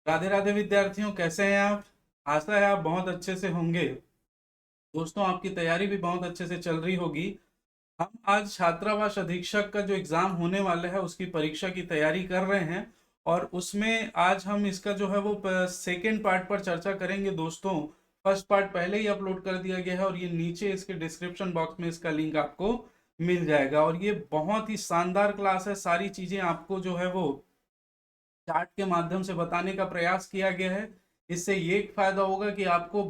राधे राधे विद्यार्थियों, कैसे हैं आप। आशा है आप बहुत अच्छे से होंगे। दोस्तों, आपकी तैयारी भी बहुत अच्छे से चल रही होगी। हम आज छात्रावास अधीक्षक का जो एग्जाम होने वाला है उसकी परीक्षा की तैयारी कर रहे हैं। और उसमें आज हम इसका जो है वो सेकेंड पार्ट पर चर्चा करेंगे दोस्तों। फर्स्ट पार्ट पहले ही अपलोड कर दिया गया है और ये नीचे इसके डिस्क्रिप्शन बॉक्स में इसका लिंक आपको मिल जाएगा। और ये बहुत ही शानदार क्लास है, सारी चीजें आपको जो है वो चार्ट के माध्यम से बताने का प्रयास किया गया है। इससे ये एक फायदा होगा कि आपको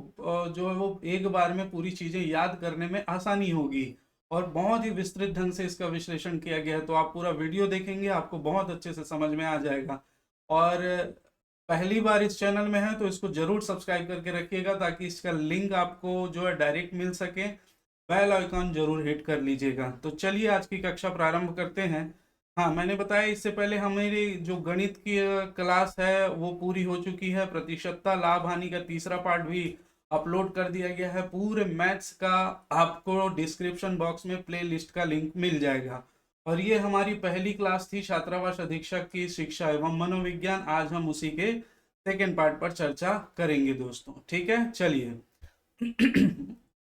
जो है वो एक बार में पूरी चीजें याद करने में आसानी होगी। और बहुत ही विस्तृत ढंग से इसका विश्लेषण किया गया है, तो आप पूरा वीडियो देखेंगे आपको बहुत अच्छे से समझ में आ जाएगा। और पहली बार इस चैनल में है तो इसको जरूर सब्सक्राइब करके रखिएगा ताकि इसका लिंक आपको जो है डायरेक्ट मिल सके। बेल आइकॉन जरूर हिट कर लीजिएगा। तो चलिए आज की कक्षा प्रारंभ करते हैं। हाँ, मैंने बताया इससे पहले हमारी जो गणित की क्लास है वो पूरी हो चुकी है। प्रतिशतता लाभ हानि का तीसरा पार्ट भी अपलोड कर दिया गया है। पूरे मैथ्स का आपको डिस्क्रिप्शन बॉक्स में प्ले लिस्ट का लिंक मिल जाएगा। और ये हमारी पहली क्लास थी छात्रावास अधीक्षक की शिक्षा एवं मनोविज्ञान। आज हम उसी के सेकेंड पार्ट पर चर्चा करेंगे दोस्तों। ठीक है, चलिए।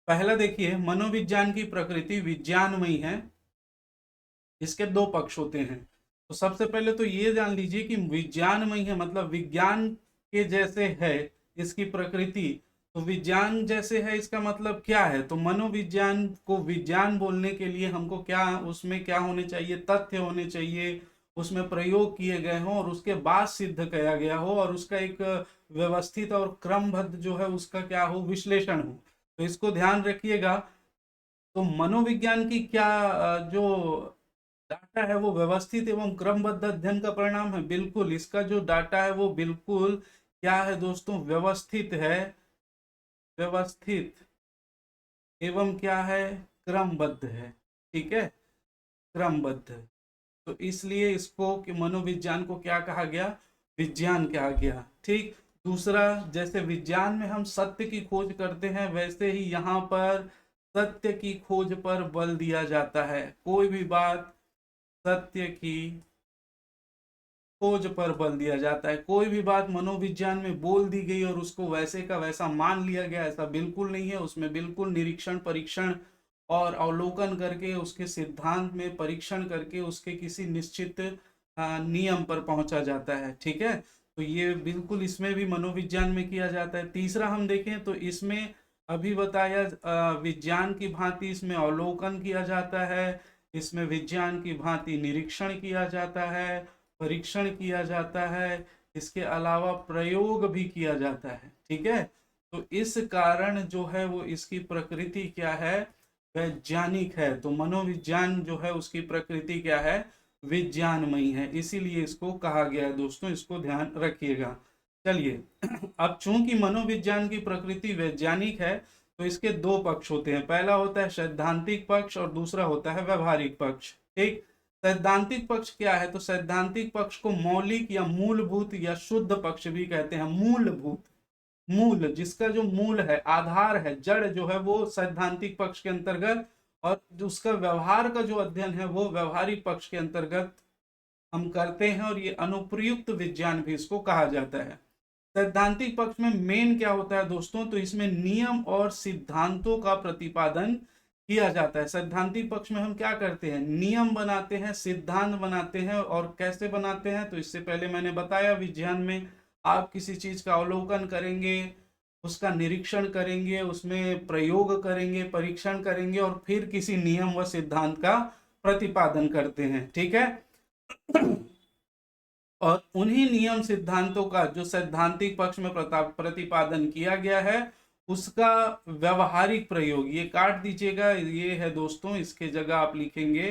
पहला देखिए, मनोविज्ञान की प्रकृति विज्ञानमयी है। इसके दो पक्ष होते हैं। तो सबसे पहले तो ये जान लीजिए कि विज्ञानमयी है मतलब विज्ञान के जैसे है इसकी प्रकृति। तो विज्ञान जैसे है इसका मतलब क्या है, तो मनोविज्ञान को विज्ञान बोलने के लिए हमको क्या उसमें क्या होने चाहिए, तथ्य होने चाहिए, उसमें प्रयोग किए गए हों और उसके बाद सिद्ध किया गया हो और उसका एक व्यवस्थित और क्रमबद्ध जो है उसका क्या हो, विश्लेषण हो। तो इसको ध्यान रखिएगा। तो मनोविज्ञान की क्या जो डाटा है वो व्यवस्थित एवं क्रमबद्ध अध्ययन का परिणाम है। बिल्कुल, इसका जो डाटा है वो बिल्कुल क्या है दोस्तों, व्यवस्थित है। व्यवस्थित एवं क्या है, क्रमबद्ध है। ठीक है, क्रमबद्ध है। तो इसलिए इसको कि मनोविज्ञान को क्या कहा गया, विज्ञान कहा गया। ठीक। दूसरा, जैसे विज्ञान में हम सत्य की खोज करते हैं वैसे ही यहाँ पर सत्य की खोज पर बल दिया जाता है। कोई भी बात सत्य की खोज पर बल दिया जाता है। कोई भी बात मनोविज्ञान में बोल दी गई और उसको वैसे का वैसा मान लिया गया, ऐसा बिल्कुल नहीं है। उसमें बिल्कुल निरीक्षण परीक्षण और अवलोकन करके उसके सिद्धांत में परीक्षण करके उसके किसी निश्चित नियम पर पहुंचा जाता है। ठीक है, तो ये बिल्कुल इसमें भी मनोविज्ञान में किया जाता है। तीसरा हम देखें तो इसमें अभी बताया विज्ञान की भांति इसमें अवलोकन किया जाता है, इसमें विज्ञान की भांति निरीक्षण किया जाता है, परीक्षण किया जाता है, इसके अलावा प्रयोग भी किया जाता है। ठीक है, तो इस कारण जो है वो इसकी प्रकृति क्या है, वैज्ञानिक है। तो मनोविज्ञान जो है उसकी प्रकृति क्या है, विज्ञानमयी है। इसीलिए इसको कहा गया है दोस्तों, इसको ध्यान रखिएगा। चलिए, अब चूंकि मनोविज्ञान की प्रकृति वैज्ञानिक है तो इसके दो पक्ष होते हैं। पहला होता है सैद्धांतिक पक्ष और दूसरा होता है व्यवहारिक पक्ष। ठीक। सैद्धांतिक पक्ष क्या है, तो सैद्धांतिक पक्ष को मौलिक या मूलभूत या शुद्ध पक्ष भी कहते हैं। मूलभूत, मूल जिसका जो मूल है, आधार है, जड़ जो है वो सैद्धांतिक पक्ष के अंतर्गत, और उसका व्यवहार का जो अध्ययन है वो व्यवहारिक पक्ष के अंतर्गत हम करते हैं। और ये अनुप्रयुक्त विज्ञान भी इसको कहा जाता है। सैद्धांतिक पक्ष में मेन क्या होता है दोस्तों, तो इसमें नियम और सिद्धांतों का प्रतिपादन किया जाता है। सैद्धांतिक पक्ष में हम क्या करते हैं, नियम बनाते हैं, सिद्धांत बनाते हैं। और कैसे बनाते हैं, तो इससे पहले मैंने बताया विज्ञान में आप किसी चीज का अवलोकन करेंगे, उसका निरीक्षण करेंगे, उसमें प्रयोग करेंगे, परीक्षण करेंगे और फिर किसी नियम व सिद्धांत का प्रतिपादन करते हैं। ठीक है, और उन्हीं नियम सिद्धांतों का जो सैद्धांतिक पक्ष में प्रतिपादन किया गया है उसका व्यवहारिक प्रयोग, ये काट दीजिएगा, ये है दोस्तों, इसके जगह आप लिखेंगे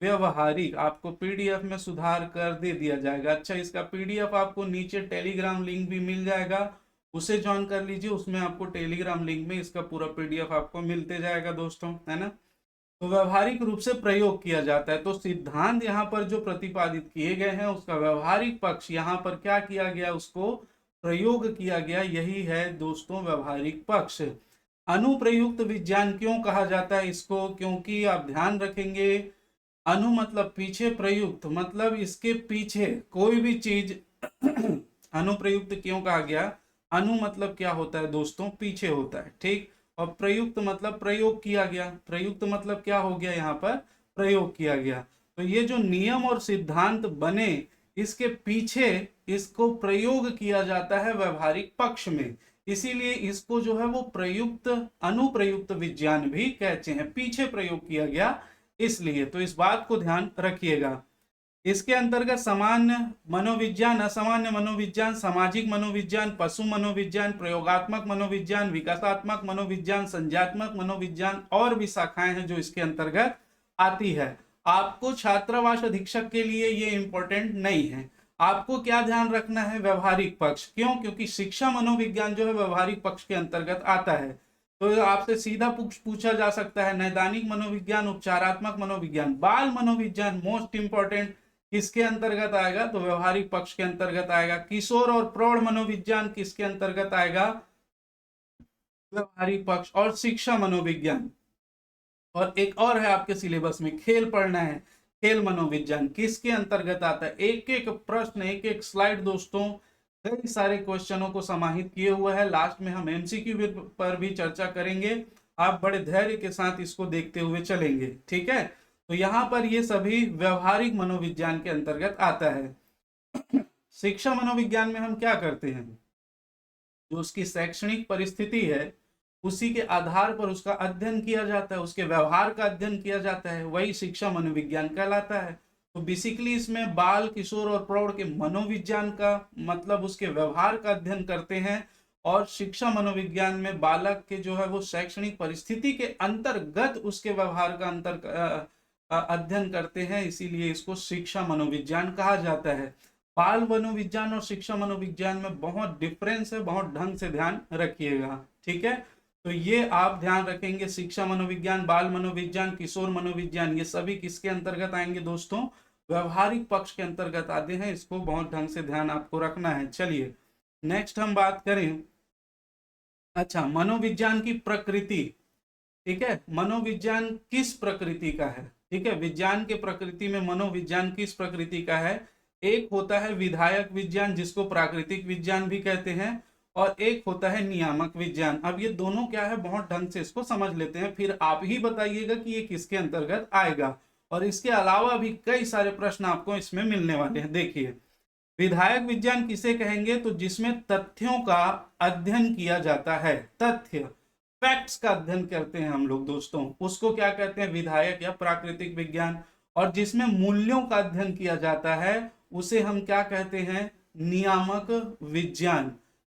व्यवहारिक। आपको पीडीएफ में सुधार कर दे दिया जाएगा। अच्छा, इसका पीडीएफ आपको नीचे टेलीग्राम लिंक भी मिल जाएगा, उसे ज्वाइन कर लीजिए। उसमें आपको टेलीग्राम लिंक में इसका पूरा पीडीएफ आपको मिलते जाएगा दोस्तों, है ना। तो व्यवहारिक रूप से प्रयोग किया जाता है। तो सिद्धांत यहाँ पर जो प्रतिपादित किए गए हैं उसका व्यवहारिक पक्ष यहाँ पर क्या किया गया, उसको प्रयोग किया गया। यही है दोस्तों व्यवहारिक पक्ष। अनुप्रयुक्त विज्ञान क्यों कहा जाता है इसको, क्योंकि आप ध्यान रखेंगे अनु मतलब पीछे, प्रयुक्त मतलब इसके पीछे कोई भी चीज अनुप्रयुक्त क्यों कहा गया? अनु मतलब क्या होता है दोस्तों? पीछे होता है, ठीक। और प्रयुक्त मतलब प्रयोग किया गया, प्रयुक्त मतलब क्या हो गया यहाँ पर? प्रयोग किया गया। तो ये जो नियम और सिद्धांत बने, इसके पीछे इसको प्रयोग किया जाता है व्यवहारिक पक्ष में, इसीलिए इसको जो है वो प्रयुक्त अनुप्रयुक्त विज्ञान भी कहते हैं, पीछे प्रयोग किया गया इसलिए। तो इस बात को ध्यान रखिएगा। इसके अंतर्गत सामान्य मनोविज्ञान, असामान्य मनोविज्ञान, सामाजिक मनोविज्ञान, पशु मनोविज्ञान, प्रयोगात्मक मनोविज्ञान, विकासात्मक मनोविज्ञान, संज्ञात्मक मनोविज्ञान और भी शाखाएं हैं जो इसके अंतर्गत आती है। आपको छात्रावास अधीक्षक के लिए ये इंपॉर्टेंट नहीं है। आपको क्या ध्यान रखना है? व्यवहारिक पक्ष। क्यों? क्योंकि शिक्षा मनोविज्ञान जो है व्यवहारिक पक्ष के अंतर्गत आता है। तो आपसे सीधा पूछा जा सकता है नैदानिक मनोविज्ञान, उपचारात्मक मनोविज्ञान, बाल मनोविज्ञान मोस्ट इंपॉर्टेंट किसके अंतर्गत आएगा? तो व्यवहारिक पक्ष के अंतर्गत आएगा। किशोर और प्रौढ़ मनोविज्ञान किसके अंतर्गत आएगा? व्यवहारिक पक्ष। और शिक्षा मनोविज्ञान, और एक और है आपके सिलेबस में, खेल पढ़ना है, खेल मनोविज्ञान किसके अंतर्गत आता है? एक एक प्रश्न, एक एक स्लाइड दोस्तों कई सारे क्वेश्चनों को समाहित किए हुआ है। लास्ट में हम एमसीक्यू पर भी चर्चा करेंगे। आप बड़े धैर्य के साथ इसको देखते हुए चलेंगे, ठीक है। तो यहाँ पर ये सभी व्यवहारिक मनोविज्ञान के अंतर्गत आता है। शिक्षा मनोविज्ञान में हम क्या करते हैं? जो उसकी शैक्षणिक परिस्थिति है उसी के आधार पर उसका अध्ययन किया जाता है, उसके व्यवहार का अध्ययन किया जाता है, वही शिक्षा मनोविज्ञान कहलाता है। तो बेसिकली इसमें बाल, किशोर और प्रौढ़ के मनोविज्ञान का मतलब उसके व्यवहार का अध्ययन करते हैं, और शिक्षा मनोविज्ञान में बालक के जो है वो शैक्षणिक परिस्थिति के अंतर्गत उसके व्यवहार का अध्ययन करते हैं, इसीलिए इसको शिक्षा मनोविज्ञान कहा जाता है। बाल मनोविज्ञान और शिक्षा मनोविज्ञान में बहुत डिफरेंस है, बहुत ढंग से ध्यान रखिएगा, ठीक है। तो ये आप ध्यान रखेंगे, शिक्षा मनोविज्ञान, बाल मनोविज्ञान, किशोर मनोविज्ञान, ये सभी किसके अंतर्गत आएंगे दोस्तों? व्यवहारिक पक्ष के अंतर्गत आते हैं। इसको बहुत ढंग से ध्यान आपको रखना है। चलिए नेक्स्ट हम बात करें, अच्छा, मनोविज्ञान की प्रकृति, ठीक है। मनोविज्ञान किस प्रकृति का है? ठीक है, विज्ञान के प्रकृति में मनोविज्ञान किस प्रकृति का है? एक होता है विधायक विज्ञान जिसको प्राकृतिक विज्ञान भी कहते हैं, और एक होता है नियामक विज्ञान। अब ये दोनों क्या है, बहुत ढंग से इसको समझ लेते हैं, फिर आप ही बताइएगा कि ये किसके अंतर्गत आएगा। और इसके अलावा भी कई सारे प्रश्न आपको इसमें मिलने वाले हैं। देखिए, विधायक विज्ञान किसे कहेंगे? तो जिसमें तथ्यों का अध्ययन किया जाता है, तथ्य, फैक्ट्स का अध्ययन करते हैं हम लोग दोस्तों, उसको क्या कहते हैं? विधायक या प्राकृतिक विज्ञान। और जिसमें मूल्यों का अध्ययन किया जाता है उसे हम क्या कहते हैं? नियामक विज्ञान,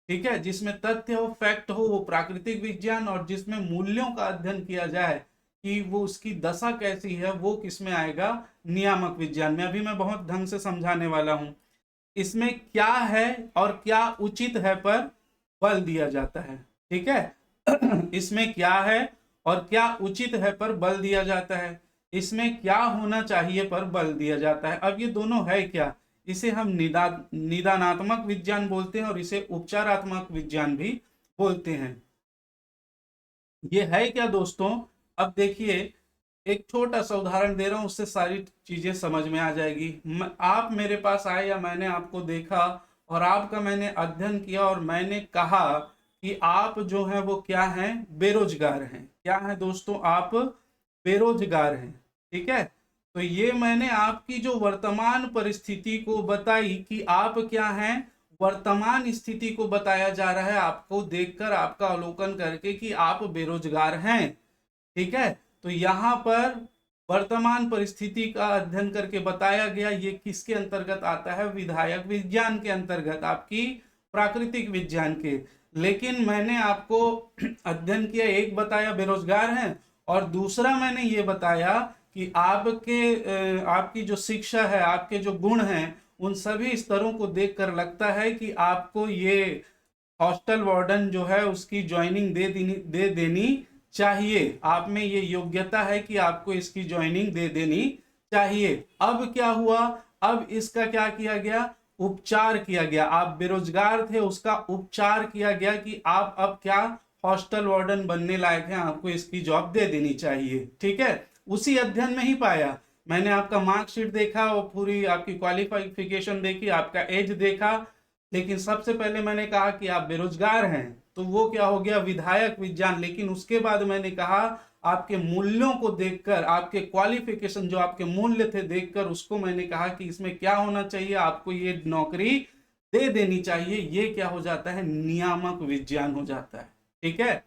ठीक है। जिसमें तथ्य हो, फैक्ट हो, वो प्राकृतिक विज्ञान, और जिसमें मूल्यों का अध्ययन किया जाए कि वो उसकी दशा कैसी है, वो किसमें आएगा? नियामक विज्ञान में। अभी मैं बहुत ढंग से समझाने वाला हूं। इसमें क्या है और क्या उचित है पर बल दिया जाता है, ठीक है। इसमें क्या है और क्या उचित है पर बल दिया जाता है, इसमें क्या होना चाहिए पर बल दिया जाता है। अब ये दोनों है क्या? इसे हम निदानात्मक विज्ञान बोलते हैं और इसे उपचारात्मक विज्ञान भी बोलते हैं। ये है क्या दोस्तों? अब देखिए, एक छोटा सा उदाहरण दे रहा हूं, उससे सारी चीजें समझ में आ जाएगी। आप मेरे पास आए या मैंने आपको देखा और आपका मैंने अध्ययन किया और मैंने कहा कि आप जो है वो क्या हैं? बेरोजगार हैं। क्या है दोस्तों? आप बेरोजगार हैं, ठीक है। तो ये मैंने आपकी जो वर्तमान परिस्थिति को बताई कि आप क्या हैं, वर्तमान स्थिति को बताया जा रहा है आपको देखकर, आपका अवलोकन करके कि आप बेरोजगार हैं, ठीक है। तो यहाँ पर वर्तमान परिस्थिति का अध्ययन करके बताया गया, ये किसके अंतर्गत आता है? विधायक विज्ञान के अंतर्गत, आपकी प्राकृतिक विज्ञान के। लेकिन मैंने आपको अध्ययन किया, एक बताया बेरोजगार हैं और दूसरा मैंने ये बताया कि आपकी जो शिक्षा है, आपके जो गुण हैं, उन सभी स्तरों को देखकर लगता है कि आपको ये हॉस्टल वार्डन जो है उसकी ज्वाइनिंग दे देनी चाहिए। आप में ये योग्यता है कि आपको इसकी ज्वाइनिंग दे देनी चाहिए। अब क्या हुआ? अब इसका क्या किया गया? उपचार किया गया। आप बेरोजगार थे, उसका उपचार किया गया कि आप अब क्या हॉस्टल वार्डन बनने लायक हैं, आपको इसकी जॉब दे देनी चाहिए, ठीक है। उसी अध्ययन में ही पाया मैंने। आपका मार्कशीट देखा और पूरी आपकी क्वालिफिकेशन देखी, आपका एज देखा, लेकिन सबसे पहले मैंने कहा कि आप बेरोजगार हैं, तो वो क्या हो गया, विधायक विज्ञान। लेकिन उसके बाद मैंने कहा आपके मूल्यों को देखकर, आपके क्वालिफिकेशन जो आपके मूल्य थे देखकर, उसको मैंने कहा कि इसमें क्या होना चाहिए, आपको ये नौकरी दे देनी चाहिए। ये क्या हो जाता है, नियामक विज्ञान हो जाता है। ठीक है,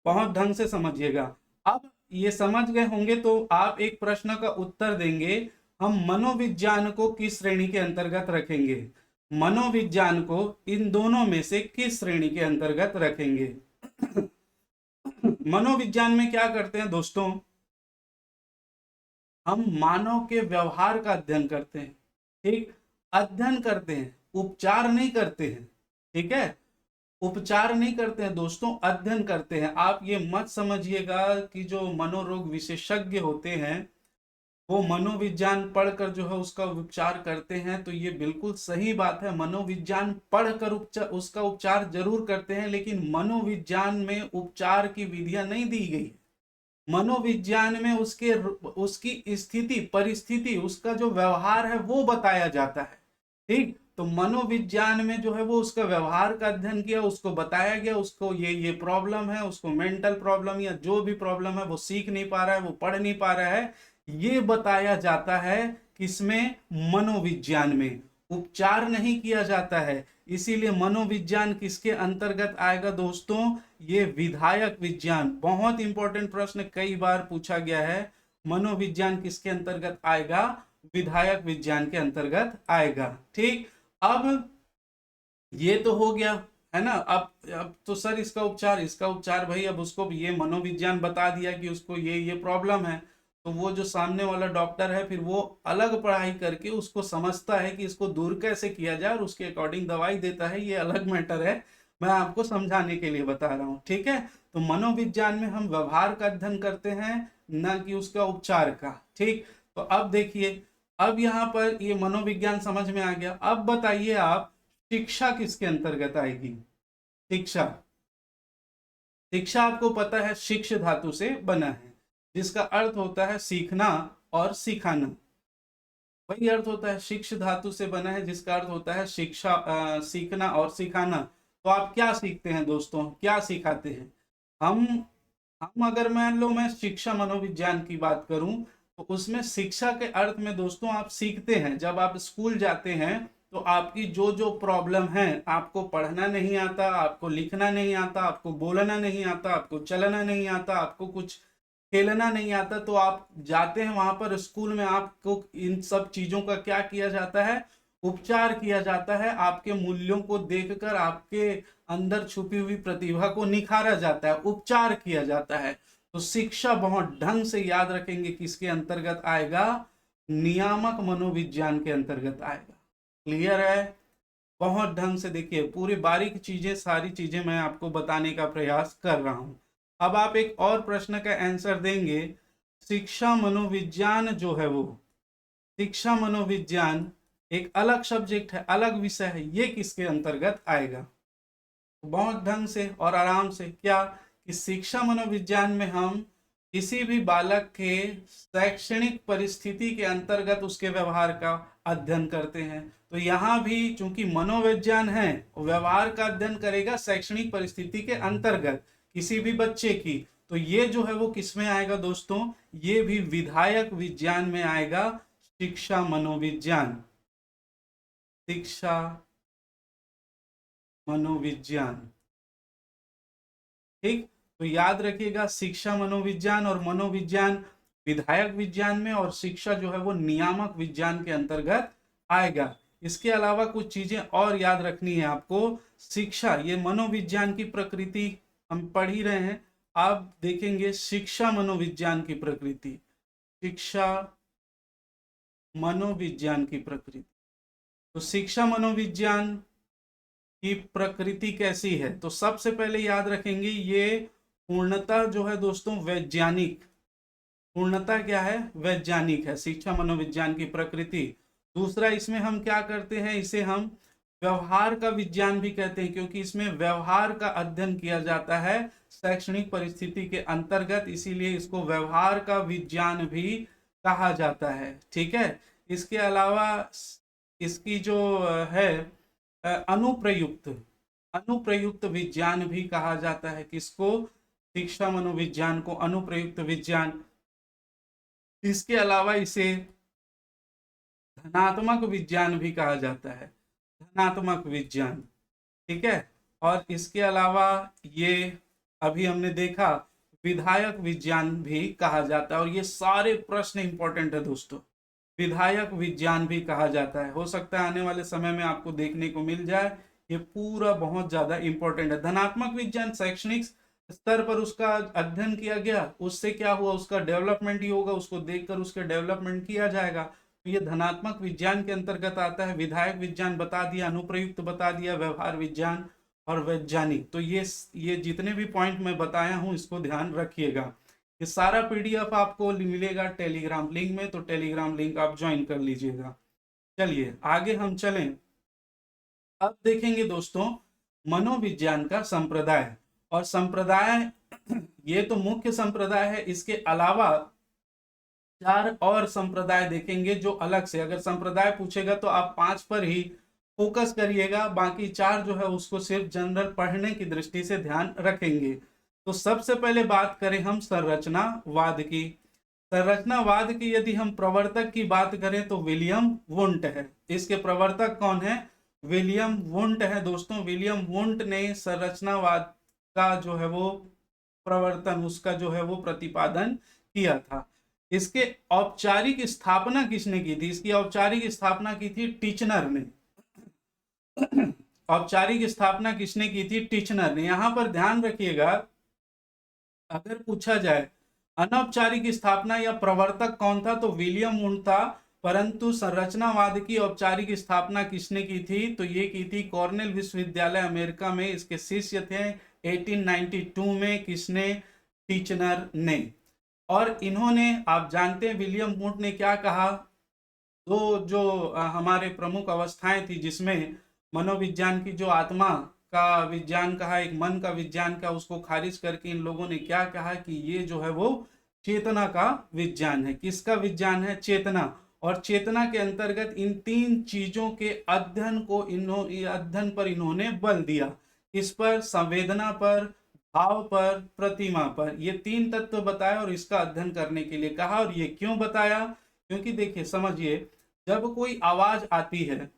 बहुत ढंग से समझिएगा। अब ये समझ गए होंगे तो आप एक प्रश्न का उत्तर देंगे, हम मनोविज्ञान को किस श्रेणी के अंतर्गत रखेंगे, मनोविज्ञान को इन दोनों में से किस श्रेणी के अंतर्गत रखेंगे। मनोविज्ञान में क्या करते हैं दोस्तों, हम मानव के व्यवहार का अध्ययन करते हैं। ठीक, अध्ययन करते हैं, उपचार नहीं करते हैं। ठीक है, उपचार नहीं करते हैं दोस्तों, अध्ययन करते हैं। आप ये मत समझिएगा कि जो मनोरोग विशेषज्ञ होते हैं वो मनोविज्ञान पढ़कर जो है उसका उपचार करते हैं, तो ये बिल्कुल सही बात है। मनोविज्ञान पढ़कर उपचार, उसका उपचार जरूर करते हैं, लेकिन मनोविज्ञान में उपचार की विधियां नहीं दी गई। मनोविज्ञान में उसके उसकी स्थिति परिस्थिति, उसका जो व्यवहार है वो बताया जाता है। ठीक, तो मनोविज्ञान में जो है वो उसका व्यवहार का अध्ययन किया, उसको बताया गया, उसको ये प्रॉब्लम है, उसको मेंटल प्रॉब्लम या जो भी प्रॉब्लम है, वो सीख नहीं पा रहा है, वो पढ़ नहीं पा रहा है, ये बताया जाता है। किसमें, मनोविज्ञान में। उपचार नहीं किया जाता है। इसीलिए मनोविज्ञान किसके अंतर्गत आएगा दोस्तों, ये विधायक विज्ञान। बहुत इंपॉर्टेंट प्रश्न कई बार पूछा गया है, मनोविज्ञान किसके अंतर्गत आएगा, विधायक विज्ञान के अंतर्गत आएगा। ठीक, अब ये तो हो गया है ना। अब तो सर इसका उपचार भाई, अब उसको ये मनोविज्ञान बता दिया कि उसको ये प्रॉब्लम है, तो वो जो सामने वाला डॉक्टर है फिर वो अलग पढ़ाई करके उसको समझता है कि इसको दूर कैसे किया जाए और उसके अकॉर्डिंग दवाई देता है, ये अलग मैटर है। मैं आपको समझाने के लिए बता रहा हूँ। ठीक है, तो मनोविज्ञान में हम व्यवहार का अध्ययन करते हैं, न कि उसका उपचार का। ठीक, तो अब देखिए, अब यहाँ पर ये मनोविज्ञान समझ में आ गया। अब बताइए आप, शिक्षा किसके अंतर्गत आएगी। शिक्षा, शिक्षा आपको पता है शिक्ष धातु से बना है, जिसका अर्थ होता है सीखना और सिखाना। वही अर्थ होता है, शिक्ष धातु से बना है जिसका अर्थ होता है शिक्षा, सीखना और सिखाना। तो आप क्या सीखते हैं दोस्तों, क्या सिखाते हैं। हम हम अगर मान लो मैं शिक्षा मनोविज्ञान की बात करूं, तो उसमें शिक्षा के अर्थ में दोस्तों आप सीखते हैं। जब आप स्कूल जाते हैं तो आपकी जो जो प्रॉब्लम है, आपको पढ़ना नहीं आता, आपको लिखना नहीं आता, आपको बोलना नहीं आता, आपको चलना नहीं आता, आपको कुछ खेलना नहीं आता, तो आप जाते हैं वहां पर स्कूल में, आपको इन सब चीजों का क्या किया जाता है, उपचार किया जाता है। आपके मूल्यों को देखकर आपके अंदर छुपी हुई प्रतिभा को निखारा जाता है, उपचार किया जाता है। तो शिक्षा बहुत ढंग से याद रखेंगे किसके अंतर्गत आएगा, नियामक मनोविज्ञान के अंतर्गत आएगा। क्लियर है, बहुत ढंग से देखिए, पूरी बारीक चीजें, सारी चीजें मैं आपको बताने का प्रयास कर रहा हूं। अब आप एक और प्रश्न का आंसर देंगे, शिक्षा मनोविज्ञान जो है वो, शिक्षा मनोविज्ञान एक अलग सब्जेक्ट है, अलग विषय है, ये किसके अंतर्गत आएगा। बहुत ढंग से और आराम से, क्या कि शिक्षा मनोविज्ञान में हम किसी भी बालक के शैक्षणिक परिस्थिति के अंतर्गत उसके व्यवहार का अध्ययन करते हैं। तो यहाँ भी चूंकि मनोविज्ञान है, व्यवहार का अध्ययन करेगा शैक्षणिक परिस्थिति के अंतर्गत किसी भी बच्चे की, तो ये जो है वो किस में आएगा दोस्तों, ये भी विधायक विज्ञान में आएगा, शिक्षा मनोविज्ञान। शिक्षा मनोविज्ञान। ठीक, तो याद रखिएगा, शिक्षा मनोविज्ञान और मनोविज्ञान विधायक विज्ञान में, और शिक्षा जो है वो नियामक विज्ञान के अंतर्गत आएगा। इसके अलावा कुछ चीजें और याद रखनी है आपको। शिक्षा, ये मनोविज्ञान की प्रकृति हम पढ़ ही रहे हैं, आप देखेंगे शिक्षा मनोविज्ञान की प्रकृति, शिक्षा मनोविज्ञान की प्रकृति। तो शिक्षा मनोविज्ञान की प्रकृति कैसी है, तो सबसे पहले याद रखेंगे ये पूर्णतः जो है दोस्तों वैज्ञानिक, पूर्णतः क्या है, वैज्ञानिक है शिक्षा मनोविज्ञान की प्रकृति। दूसरा, इसमें हम क्या करते हैं, इसे हम व्यवहार का विज्ञान भी कहते हैं, क्योंकि इसमें व्यवहार का अध्ययन किया जाता है शैक्षणिक परिस्थिति के अंतर्गत, इसीलिए इसको व्यवहार का विज्ञान भी कहा जाता है। ठीक है, इसके अलावा इसकी जो है अनुप्रयुक्त अनुप्रयुक्त विज्ञान भी कहा जाता है। किसको? शिक्षा मनोविज्ञान को अनुप्रयुक्त विज्ञान। इसके अलावा इसे धनात्मक विज्ञान भी कहा जाता है, धनात्मक विज्ञान। ठीक है। और इसके अलावा ये अभी हमने देखा विधायक विज्ञान भी कहा जाता है। और ये सारे प्रश्न इंपॉर्टेंट है दोस्तों, विधायक विज्ञान भी कहा जाता है। हो सकता है आने वाले समय में आपको देखने को मिल जाए। ये पूरा बहुत ज्यादा इंपॉर्टेंट है। धनात्मक विज्ञान शैक्षणिक स्तर पर उसका अध्ययन किया गया, उससे क्या हुआ, उसका डेवलपमेंट ही होगा, उसको देखकर उसके डेवलपमेंट किया जाएगा। तो ये धनात्मक विज्ञान के अंतर्गत आता है। विधायक विज्ञान बता दिया, अनुप्रयुक्त बता दिया, व्यवहार विज्ञान और वैज्ञानिक। तो ये जितने भी पॉइंट मैं बताया हूं इसको ध्यान रखिएगा। ये सारा पीडीएफ आपको मिलेगा टेलीग्राम लिंक में, तो टेलीग्राम लिंक आप ज्वाइन कर लीजिएगा। चलिए आगे हम चलें। अब देखेंगे दोस्तों मनोविज्ञान का संप्रदाय। और संप्रदाय ये तो मुख्य संप्रदाय है, इसके अलावा 4 और संप्रदाय देखेंगे जो अलग से। अगर संप्रदाय पूछेगा तो आप 5 पर ही फोकस करिएगा, बाकी 4 जो है उसको सिर्फ जनरल पढ़ने की दृष्टि से ध्यान रखेंगे। तो सबसे पहले बात करें हम संरचनावाद की। संरचनावाद की यदि हम प्रवर्तक की बात करें तो विलियम वुंट है। इसके प्रवर्तक कौन है? विलियम वुंट है दोस्तों। विलियम वुंट ने संरचनावाद का जो है वो प्रवर्तन, उसका जो है वो प्रतिपादन किया था। इसके औपचारिक स्थापना किसने की थी? इसकी औपचारिक स्थापना की थी टिचनर ने। औपचारिक स्थापना किसने की थी? टिचनर ने। यहां पर ध्यान रखिएगा, अगर पूछा जाए अनौपचारिक स्थापना या प्रवर्तक कौन था तो विलियम वुंट था, परंतु संरचनावाद की औपचारिक स्थापना किसने की थी? तो ये की थी कॉर्नेल विश्वविद्यालय अमेरिका में। इसके शिष्य थे 1892 में। किसने? टिचनर ने। और इन्होंने, आप जानते हैं विलियम वुंट ने क्या कहा? दो जो हमारे प्रमुख अवस्थाएं थी जिसमें मनोविज्ञान की जो आत्मा का विज्ञान कहा, एक मन का विज्ञान का, उसको खारिज करके इन लोगों ने क्या कहा कि ये जो है वो चेतना का विज्ञान है। किसका विज्ञान है? चेतना। और चेतना के अंतर्गत इन 3 चीजों के अध्ययन पर इन्होंने बल दिया। इस पर संवेदना पर, भाव पर, प्रतिमा पर, ये 3 तत्व बताया और इसका अध्ययन करने के लिए कहा। और ये क्यों बताया? क्योंकि देखिए समझिए, जब कोई आवाज आती है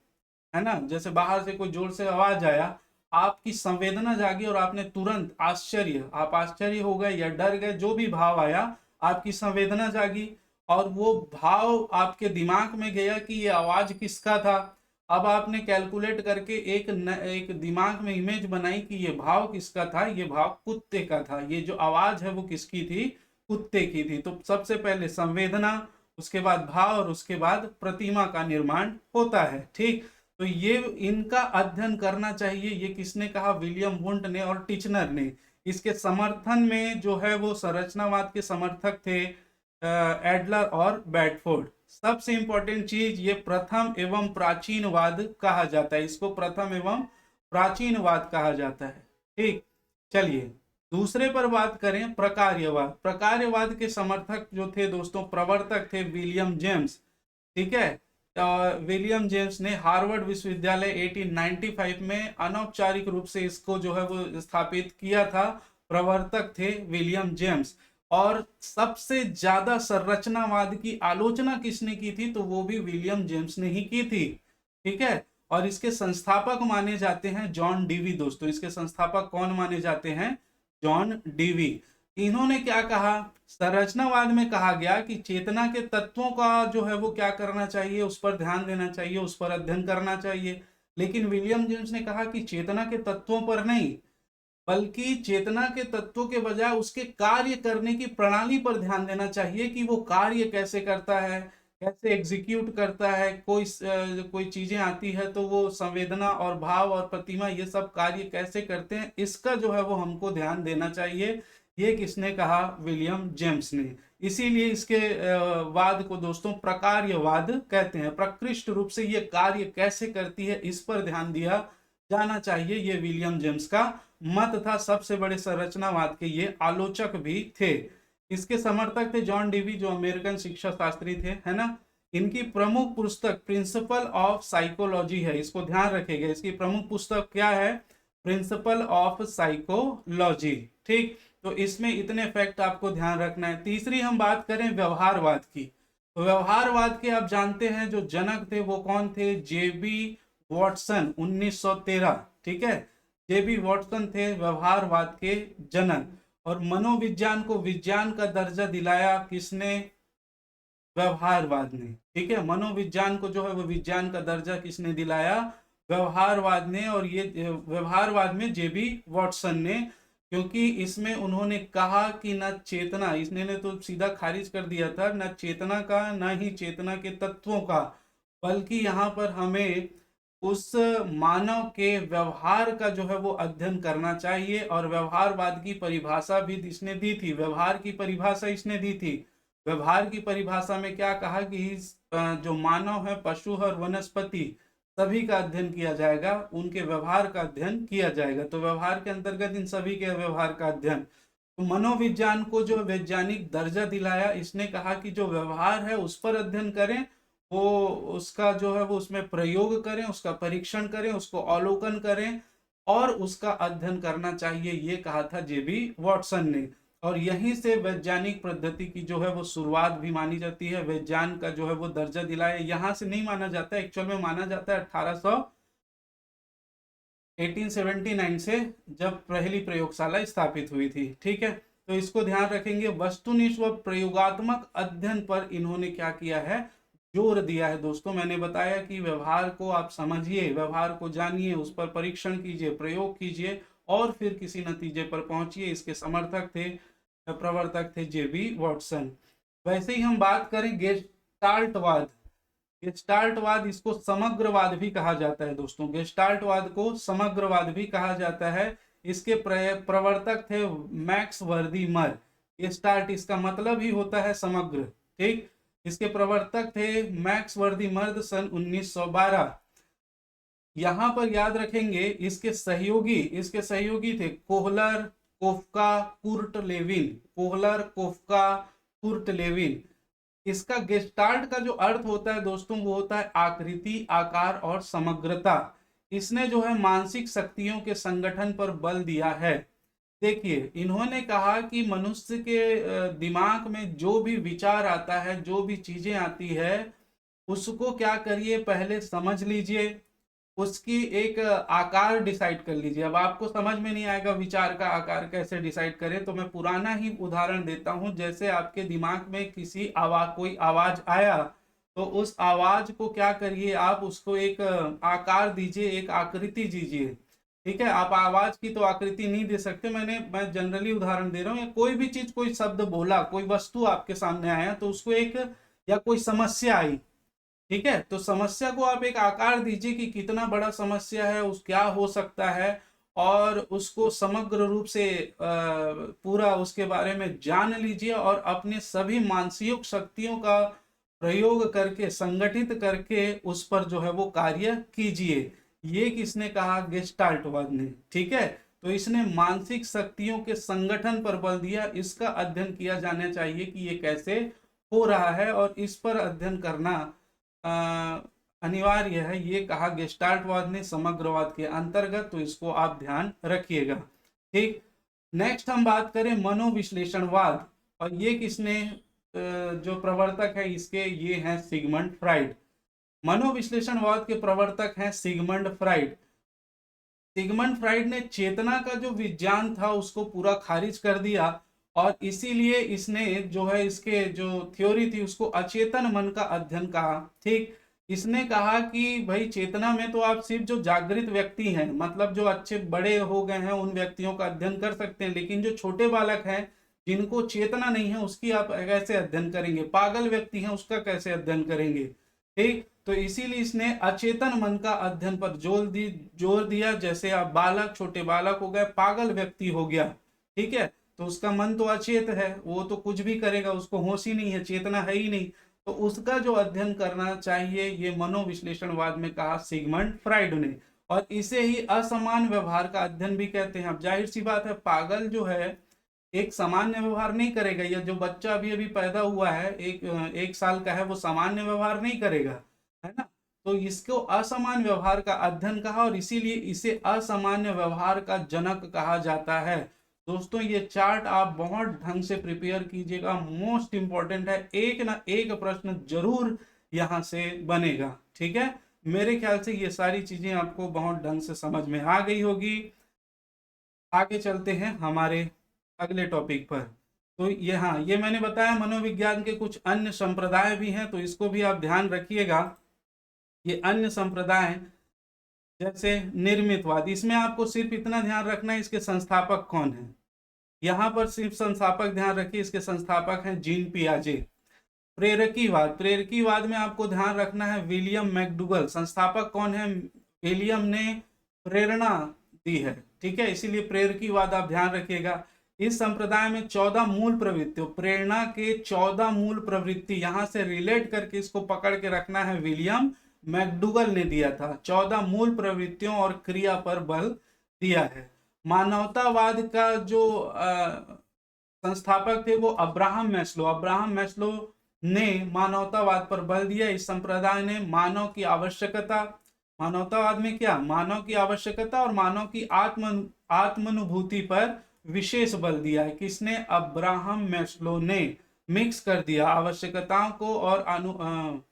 ना, जैसे बाहर से कोई जोर से आवाज आया, आपकी संवेदना जागी और आपने तुरंत आप आश्चर्य हो गए या डर गए, जो भी भाव आया, आपकी संवेदना जागी और वो भाव आपके दिमाग में गया कि ये आवाज किसका था। अब आपने कैलकुलेट करके एक दिमाग में इमेज बनाई कि ये भाव किसका था? ये भाव कुत्ते का था। ये जो आवाज है वो किसकी थी? कुत्ते की थी। तो सबसे पहले संवेदना, उसके बाद भाव और उसके बाद प्रतिमा का निर्माण होता है। ठीक, तो ये इनका अध्ययन करना चाहिए। ये किसने कहा? विलियम वुंट ने और टिचनर ने। इसके समर्थन में जो है वो संरचनावाद के समर्थक थे एडलर और बेडफोर्ड। सबसे इंपॉर्टेंट चीज, ये प्रथम एवं प्राचीनवाद कहा जाता है। इसको प्रथम एवं प्राचीनवाद कहा जाता है। ठीक, चलिए दूसरे पर बात करें, प्रकार्यवाद। प्रकार्यवाद के समर्थक जो थे दोस्तों, प्रवर्तक थे विलियम जेम्स। ठीक है, विलियम जेम्स ने हार्वर्ड विश्वविद्यालय 1895 में अनौपचारिक रूप से इसको जो है वो स्थापित किया था। प्रवर्तक थे विलियम जेम्स। और सबसे ज्यादा संरचनावाद की आलोचना किसने की थी? तो वो भी विलियम जेम्स ने ही की थी। ठीक है, और इसके संस्थापक माने जाते हैं जॉन डीवी। दोस्तों इसके संस्थापक कौन माने जाते हैं? John Dewey. इन्होंने क्या कहा? संरचनावाद में कहा गया कि चेतना के तत्वों का जो है वो क्या करना चाहिए? उस पर ध्यान देना चाहिए, उस पर अध्ययन करना चाहिए। लेकिन विलियम जेम्स ने कहा कि चेतना के तत्वों पर नहीं, बल्कि चेतना के तत्वों के बजाय उसके कार्य करने की प्रणाली पर ध्यान देना चाहिए कि वो कार्य कैसे करता है, कैसे एग्जीक्यूट करता है। कोई चीजें आती है तो वो संवेदना और भाव और प्रतिमा, ये सब कार्य कैसे करते हैं, इसका जो है वो हमको ध्यान देना चाहिए। ये किसने कहा? विलियम जेम्स ने। इसीलिए इसके वाद को दोस्तों प्रकार्यवाद कहते हैं। प्रकृष्ट रूप से ये कार्य कैसे करती है इस पर ध्यान दिया जाना चाहिए, ये विलियम जेम्स का मत था। सबसे बड़े संरचनावाद के ये आलोचक भी थे। इसके समर्थक थे जॉन डीवी, जो अमेरिकन शिक्षा शास्त्री थे, है ना। इनकी प्रमुख पुस्तक प्रिंसिपल ऑफ साइकोलॉजी है, इसको ध्यान रखेगा। इसकी प्रमुख पुस्तक क्या है? Principle of psychology. ठीक, तो इसमें इतने फैक्ट आपको ध्यान रखना है। तीसरी हम बात करें व्यवहारवाद की, तो व्यवहारवाद के आप जानते हैं जो जनक थे वो कौन थे? जेबी वॉटसन 1913। ठीक है, जेबी वॉटसन थे व्यवहारवाद के जनक। और मनोविज्ञान को विज्ञान का दर्जा दिलाया किसने? व्यवहारवाद ने। ठीक है, मनोविज्ञान को जो है वो विज्ञान का दर्जा किसने दिलाया? व्यवहारवाद ने। और ये व्यवहारवाद में जेबी वॉटसन ने, क्योंकि इसमें उन्होंने कहा कि न चेतना, इसने तो सीधा खारिज कर दिया था, न चेतना का न ही चेतना के तत्वों का, बल्कि यहाँ पर हमें उस मानव के व्यवहार का जो है वो अध्ययन करना चाहिए। और व्यवहारवाद की परिभाषा भी इसने दी थी, व्यवहार की परिभाषा इसने दी थी। व्यवहार की परिभाषा में क्या कहा कि जो मानव है, पशु और वनस्पति सभी का अध्ययन किया जाएगा, उनके व्यवहार का अध्ययन किया जाएगा। तो व्यवहार के अंतर्गत इन सभी के व्यवहार का अध्ययन। तो मनोविज्ञान को जो वैज्ञानिक दर्जा दिलाया, इसने कहा कि जो व्यवहार है उस पर अध्ययन करें, वो उसका जो है वो उसमें प्रयोग करें, उसका परीक्षण करें, उसको अवलोकन करें और उसका अध्ययन करना चाहिए, ये कहा था जेबी वॉटसन ने। और यहीं से वैज्ञानिक पद्धति की जो है वो शुरुआत भी मानी जाती है। वैज्ञान का जो है वो दर्जा दिलाया यहाँ से नहीं माना जाता, एक्चुअल में माना जाता है 1879 से, जब पहली प्रयोगशाला स्थापित हुई थी। ठीक है, तो इसको ध्यान रखेंगे। वस्तुनिष्ठ व प्रयोगात्मक अध्ययन पर इन्होंने क्या किया है? जोर दिया है। दोस्तों मैंने बताया कि व्यवहार को आप समझिए, व्यवहार को जानिए, उस पर परीक्षण कीजिए, प्रयोग कीजिए और फिर किसी नतीजे पर पहुंचिए। इसके समर्थक थे, प्रवर्तक थे जेबी वॉटसन। वैसे ही हम बात करें गेस्टाल्टवाद। गेस्टाल्टवाद, इसको समग्रवाद भी कहा जाता है दोस्तों, गेस्टाल्टवाद को समग्रवाद भी कहा जाता है। इसके प्रवर्तक थे मैक्स वर्दीमर। गेस्टाल्ट इसका मतलब ही होता है समग्र। ठीक, इसके प्रवर्तक थे मैक्स वर्दीमर्द सन 1912। यहां पर याद रखेंगे इसके सहयोगी थे Kohler, Koffka, Kurt Lewin. Kohler, Koffka, Kurt Lewin. इसका गेस्टाल्ट का जो अर्थ होता है दोस्तों वो होता है आकृति, आकार और समग्रता। इसने जो है मानसिक शक्तियों के संगठन पर बल दिया है। देखिए, इन्होंने कहा कि मनुष्य के दिमाग में जो भी विचार आता है, जो भी चीजें आती है, उसको क्या करिए, पहले समझ लीजिए, उसकी एक आकार डिसाइड कर लीजिए। अब आपको समझ में नहीं आएगा विचार का आकार कैसे डिसाइड करें, तो मैं पुराना ही उदाहरण देता हूं। जैसे आपके दिमाग में किसी आवाज, कोई आवाज आया, तो उस आवाज को क्या करिए, आप उसको एक आकार दीजिए, एक आकृति दीजिए। ठीक है, आप आवाज की तो आकृति नहीं दे सकते, मैं जनरली उदाहरण दे रहा हूँ। या कोई भी चीज, कोई शब्द बोला, कोई वस्तु आपके सामने आया, तो उसको एक, या कोई समस्या आई, ठीक है, तो समस्या को आप एक आकार दीजिए कि कितना बड़ा समस्या है, उस क्या हो सकता है, और उसको समग्र रूप से पूरा उसके बारे में जान लीजिए और अपने सभी मानसिक शक्तियों का प्रयोग करके, संगठित करके उस पर जो है वो कार्य कीजिए। ये किसने कहा? गेस्टाल्टवाद ने। ठीक है, तो इसने मानसिक शक्तियों के संगठन पर बल दिया। इसका अध्ययन किया जाना चाहिए कि ये कैसे हो रहा है और इस पर अध्ययन करना अनिवार्य है, ये कहा गेस्टाल्टवाद ने समग्रवाद के अंतर्गत। तो इसको आप ध्यान रखिएगा। ठीक, नेक्स्ट हम बात करें मनोविश्लेषणवाद, और ये किसने जो प्रवर्तक है इसके, ये हैं सिगमंड फ्राइड। मनोविश्लेषणवाद के प्रवर्तक हैं सिगमंड फ्राइड। सिगमंड फ्राइड ने चेतना का जो विज्ञान था उसको पूरा खारिज कर दिया, और इसीलिए इसने जो है, इसके जो थ्योरी थी उसको अचेतन मन का अध्ययन कहा। ठीक, इसने कहा कि भाई चेतना में तो आप सिर्फ जो जागृत व्यक्ति हैं, मतलब जो अच्छे बड़े हो गए हैं, उन व्यक्तियों का अध्ययन कर सकते हैं, लेकिन जो छोटे बालक हैं जिनको चेतना नहीं है उसकी आप कैसे अध्ययन करेंगे? पागल व्यक्ति हैं उसका कैसे अध्ययन करेंगे? ठीक, तो इसीलिए इसने अचेतन मन का अध्ययन पर जोर दिया। जैसे आप बालक, छोटे बालक हो गए, पागल व्यक्ति हो गया, ठीक है, तो उसका मन तो अचेत है, वो तो कुछ भी करेगा, उसको होश ही नहीं है, चेतना है ही नहीं, तो उसका जो अध्ययन करना चाहिए, ये मनोविश्लेषणवाद में कहा सिगमंड फ्राइड ने। और इसे ही असमान व्यवहार का अध्ययन भी कहते हैं। अब जाहिर सी बात है, पागल जो है एक सामान्य व्यवहार नहीं करेगा, या जो बच्चा अभी अभी पैदा हुआ है, एक साल का है, वो सामान्य व्यवहार नहीं करेगा, है ना। तो इसको असामान्य व्यवहार का अध्ययन कहा, और इसीलिए इसे असामान्य व्यवहार का जनक कहा जाता है। दोस्तों ये चार्ट आप बहुत ढंग से प्रिपेयर कीजिएगा, मोस्ट इंपॉर्टेंट है, एक ना एक प्रश्न जरूर यहां से बनेगा, ठीक है। मेरे ख्याल से ये सारी चीजें आपको बहुत ढंग से समझ में आ गई होगी। आगे चलते हैं हमारे अगले टॉपिक पर। तो ये, हाँ, ये मैंने बताया मनोविज्ञान के कुछ अन्य संप्रदाय भी हैं, तो इसको भी आप ध्यान रखिएगा। ये अन्य संप्रदाय जैसे निर्मितवाद, इसमें आपको सिर्फ इतना ध्यान रखना है इसके संस्थापक कौन है। यहाँ पर सिर्फ संस्थापक ध्यान रखिए, इसके संस्थापक हैं जीन पियाजे। प्रेरकीवाद, प्रेरकीवाद में आपको ध्यान रखना है विलियम मैकडूगल। संस्थापक कौन है? विलियम ने प्रेरणा दी है, ठीक है, इसीलिए प्रेरकीवाद आप ध्यान रखिएगा। इस संप्रदाय में 14 मूल प्रवृत्तियों, प्रेरणा के 14 मूल प्रवृत्ति, यहां से रिलेट करके इसको पकड़ के रखना है, विलियम मैकडूगल ने दिया था। 14 मूल प्रवृत्तियों और क्रिया पर बल दिया है। मानवतावाद का जो संस्थापक थे वो अब्राहम मैस्लो। अब्राहम मैस्लो ने मानवतावाद पर बल दिया। इस संप्रदाय ने मानव की आवश्यकता, मानवतावाद में क्या, मानव की आवश्यकता और मानव की आत्मानुभूति पर विशेष बल दिया है। किसने? अब्राहम मैस्लो ने मिक्स कर दिया, आवश्यकताओं को और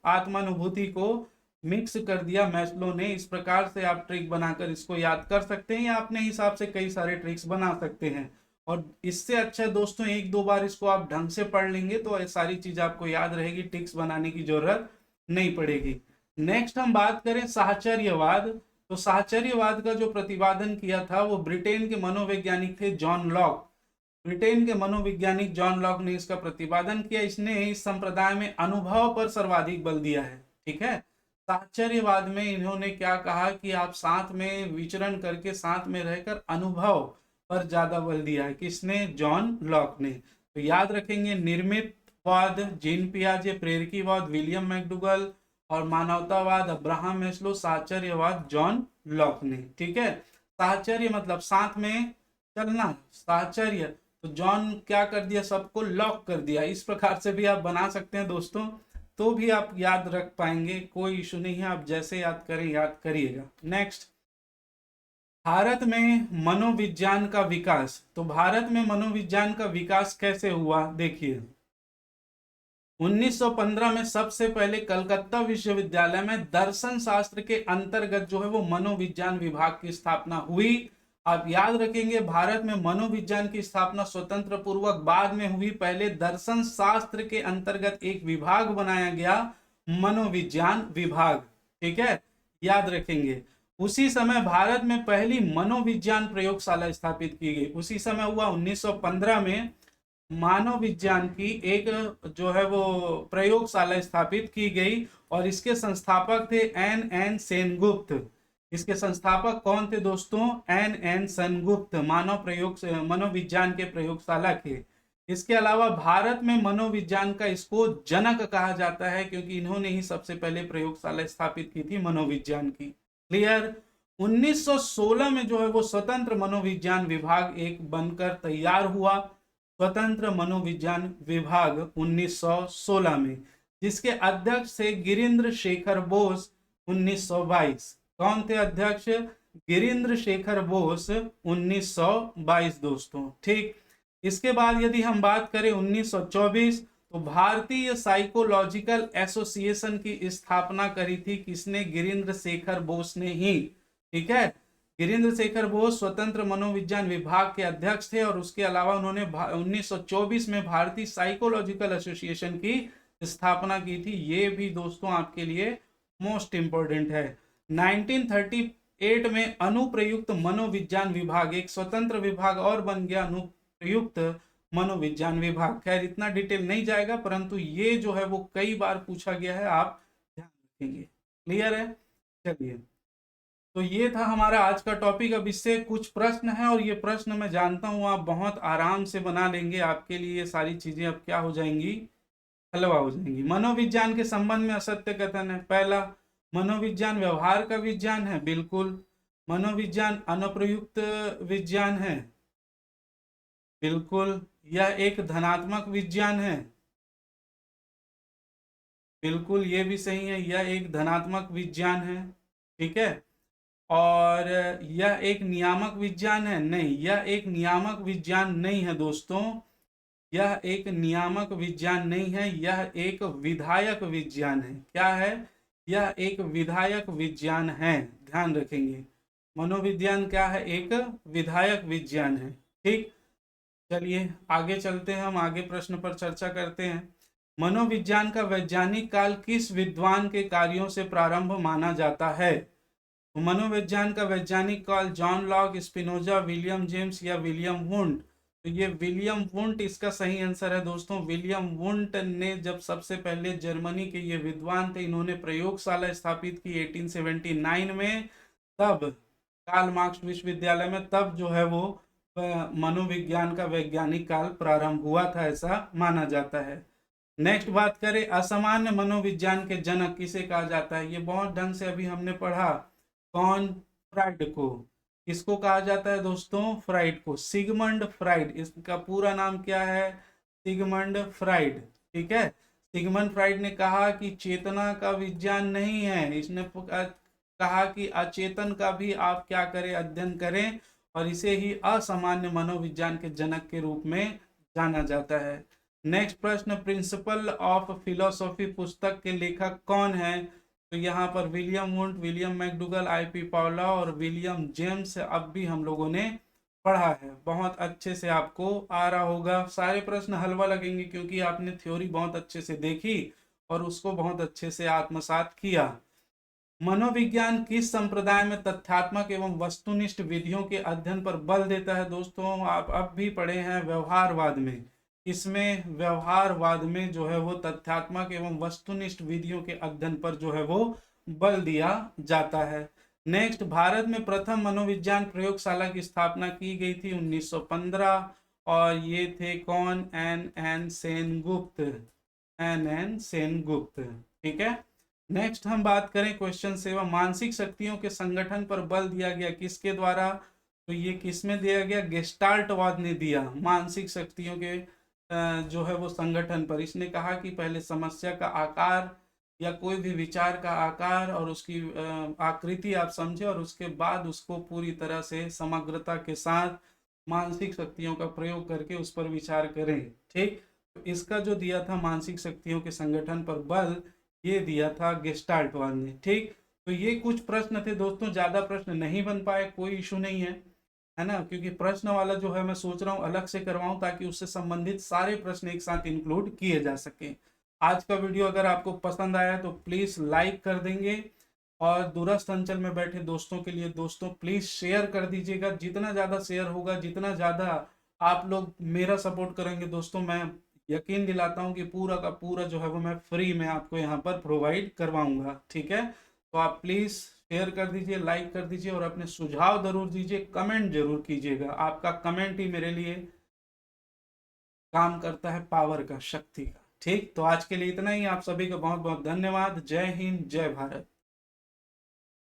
आत्मानुभूति को मिक्स कर दिया मैस्लो ने। इस प्रकार से आप ट्रिक बनाकर इसको याद कर सकते हैं, या अपने हिसाब से कई सारे ट्रिक्स बना सकते हैं। और इससे अच्छा दोस्तों, एक दो बार इसको आप ढंग से पढ़ लेंगे तो सारी चीज आपको याद रहेगी, ट्रिक्स बनाने की जरूरत नहीं पड़ेगी। नेक्स्ट हम बात करें साहचर्यवाद। तो साहचर्यवाद का जो प्रतिपादन किया था वो ब्रिटेन के मनोवैज्ञानिक थे जॉन लॉक। ब्रिटेन के मनोवैज्ञानिक जॉन लॉक ने इसका प्रतिपादन किया। इसने इस संप्रदाय में अनुभव पर सर्वाधिक बल दिया है, ठीक है। साहचर्यवाद में इन्होंने क्या कहा कि आप साथ में विचरण करके, साथ में रहकर अनुभव पर ज्यादा बल दिया है। किसने? जॉन लॉक ने। तो याद रखेंगे, निर्मितवाद जीन पियाजे, प्रेरकीवाद विलियम मैकडूगल, और मानवतावाद अब्राहम मैस्लो, साहचर्यवाद जॉन लॉक ने, ठीक है। साहचर्य मतलब साथ में चलना, साहचर्य, तो जॉन क्या कर दिया, सबको लॉक कर दिया। इस प्रकार से भी आप बना सकते हैं दोस्तों, तो भी आप याद रख पाएंगे, कोई इशू नहीं है, आप जैसे याद करें याद करिएगा। नेक्स्ट, भारत में मनोविज्ञान का विकास। तो भारत में मनोविज्ञान का विकास कैसे हुआ, देखिए 1915 में सबसे पहले कलकत्ता विश्वविद्यालय में दर्शन शास्त्र के अंतर्गत जो है वो मनोविज्ञान विभाग की स्थापना हुई। आप याद रखेंगे, भारत में मनोविज्ञान की स्थापना स्वतंत्र पूर्वक बाद में हुई। पहले दर्शन शास्त्र के अंतर्गत एक विभाग बनाया गया, मनोविज्ञान विभाग, ठीक है, याद रखेंगे। उसी समय भारत में पहली मनोविज्ञान प्रयोगशाला स्थापित की गई। उसी समय हुआ 1915 में मानव विज्ञान की एक जो है वो प्रयोगशाला स्थापित की गई, और इसके संस्थापक थे एन सेनगुप्त। इसके संस्थापक कौन थे दोस्तों? एन सेनगुप्त, मनोविज्ञान के प्रयोगशाला के। इसके अलावा भारत में मनोविज्ञान का इसको जनक कहा जाता है, क्योंकि इन्होंने ही सबसे पहले प्रयोगशाला स्थापित की थी मनोविज्ञान की। क्लियर? 1916 में जो है वो स्वतंत्र मनोविज्ञान विभाग एक बनकर तैयार हुआ, स्वतंत्र मनोविज्ञान विभाग 1916 में, जिसके अध्यक्ष थे गिरिंद्र शेखर बोस 1922। कौन थे अध्यक्ष? गिरिंद्र शेखर बोस 1922 दोस्तों, ठीक। इसके बाद यदि हम बात करें 1924, तो भारतीय साइकोलॉजिकल एसोसिएशन की स्थापना करी थी। किसने? गिरिंद्र शेखर बोस ने ही, ठीक है। गिरिंद्र शेखर बोस स्वतंत्र मनोविज्ञान विभाग के अध्यक्ष थे, और उसके अलावा उन्होंने 1924 में भारतीय साइकोलॉजिकल एसोसिएशन की स्थापना की थी। ये भी दोस्तों आपके लिए मोस्ट इंपोर्टेंट है। 1938 में अनुप्रयुक्त मनोविज्ञान विभाग, एक स्वतंत्र विभाग और बन गया, अनुप्रयुक्त मनोविज्ञान विभाग। खैर इतना डिटेल नहीं जाएगा, परंतु ये जो है वो कई बार पूछा गया है, आप ध्यान रखेंगे। क्लियर है? चलिए, तो ये था हमारा आज का टॉपिक। अब इससे कुछ प्रश्न है, और ये प्रश्न मैं जानता हूं आप बहुत आराम से बना लेंगे। आपके लिए सारी चीजें अब क्या हो जाएंगी, हलवा हो जाएंगी। मनोविज्ञान के संबंध में असत्य कथन है। पहला, मनोविज्ञान व्यवहार का विज्ञान है, बिल्कुल। मनोविज्ञान अनुप्रयुक्त विज्ञान है, बिल्कुल, यह एक धनात्मक विज्ञान है। बिल्कुल, ये भी सही है, यह एक धनात्मक विज्ञान है। ठीक है। और यह एक नियामक विज्ञान है? नहीं, यह एक नियामक विज्ञान नहीं है दोस्तों। यह एक नियामक विज्ञान नहीं है, यह एक विधायक विज्ञान है। क्या है? यह एक विधायक विज्ञान है, ध्यान रखेंगे। मनोविज्ञान क्या है? एक विधायक विज्ञान है। ठीक। चलिए आगे चलते हैं, हम आगे प्रश्न पर चर्चा करते हैं। मनोविज्ञान का वैज्ञानिक काल किस विद्वान के कार्यों से प्रारंभ माना जाता है? मनोविज्ञान का वैज्ञानिक काल John Locke, Spinoza, William James या विलियम वुंट? तो ये विलियम वुंट इसका सही आंसर है दोस्तों। विलियम वुंट ने जब सबसे पहले जर्मनी के ये विद्वान थे, इन्होंने प्रयोगशाला स्थापित की 1879 में, तब कार्ल मार्क्स विश्वविद्यालय में, तब जो है वो मनोविज्ञान का वैज्ञानिक काल प्रारंभ हुआ था, ऐसा माना जाता है। नेक्स्ट बात करें, असामान्य मनोविज्ञान के जनक किसे कहा जाता है? ये बहुत ढंग से अभी हमने पढ़ा। कौन? फ्राइड को। किसको कहा जाता है दोस्तों? फ्राइड को। सिगमंड फ्राइड, इसका पूरा नाम क्या है? Sigmund Freud. ठीक है। सिगमंड फ्राइड ने कहा कि चेतना का विज्ञान नहीं है, इसने कहा कि अचेतन का भी आप क्या करें? अध्ययन करें, और इसे ही असामान्य मनोविज्ञान के जनक के रूप में जाना जाता है। नेक्स्ट प्रश्न, प्रिंसिपल ऑफ फिलोसॉफी पुस्तक के लेखक कौन है? तो यहाँ पर William Wundt, William McDougall, IP पावला और विलियम जेम्स अब भी हम लोगों ने पढ़ा है। बहुत अच्छे से आपको आ रहा होगा। सारे प्रश्न हलवा लगेंगे क्योंकि आपने थ्योरी बहुत अच्छे से देखी और उसको बहुत अच्छे से आत्मसात किया। मनोविज्ञान किस संप्रदाय में तथ्यात्मक एवं वस्तुनिष्ठ विधियों के अध्ययन पर बल देता है? दोस्तों आप अब भी पढ़े हैं व्यवहारवाद में। इसमें व्यवहारवाद में जो है वो तथ्यात्मक एवं वस्तुनिष्ठ विधियों के अध्ययन पर जो है वो बल दिया जाता है। नेक्स्ट, भारत में प्रथम मनोविज्ञान प्रयोगशाला की स्थापना की गई थी 1915, और ये थे कौन? एन सेनगुप्त। एन सेनगुप्त। ठीक है। नेक्स्ट हम बात करें क्वेश्चन 7, मानसिक शक्तियों के संगठन पर बल दिया गया किसके द्वारा? तो ये किसमें दिया गया? गेस्टाल्टवाद ने दिया मानसिक शक्तियों के जो है वो संगठन पर। इसने कहा कि पहले समस्या का आकार या कोई भी विचार का आकार और उसकी आकृति आप समझे, और उसके बाद उसको पूरी तरह से समग्रता के साथ मानसिक शक्तियों का प्रयोग करके उस पर विचार करें। ठीक। तो इसका जो दिया था मानसिक शक्तियों के संगठन पर बल, ये दिया था गेस्टाल्टवाद ने। ठीक। तो ये कुछ प्रश्न थे दोस्तों, ज्यादा प्रश्न नहीं बन पाए, कोई इशू नहीं है ना, क्योंकि प्रश्न वाला जो है मैं सोच रहा हूँ अलग से करवाऊं ताकि उससे संबंधित सारे प्रश्न एक साथ इंक्लूड किए जा सके। आज का वीडियो अगर आपको पसंद आया तो प्लीज लाइक कर देंगे, और दूरस्थ अंचल में बैठे दोस्तों के लिए दोस्तों प्लीज शेयर कर दीजिएगा। जितना ज्यादा शेयर होगा, जितना ज्यादा आप लोग मेरा सपोर्ट करेंगे दोस्तों, मैं यकीन दिलाता हूं कि पूरा का पूरा जो है वो मैं फ्री में आपको यहाँ पर प्रोवाइड करवाऊंगा। ठीक है। तो आप प्लीज शेयर कर दीजिए, लाइक कर दीजिए, और अपने सुझाव जरूर दीजिए, कमेंट जरूर कीजिएगा। आपका कमेंट ही मेरे लिए काम करता है पावर का, शक्ति का। ठीक। तो आज के लिए इतना ही। आप सभी का बहुत बहुत धन्यवाद। जय हिंद, जय भारत।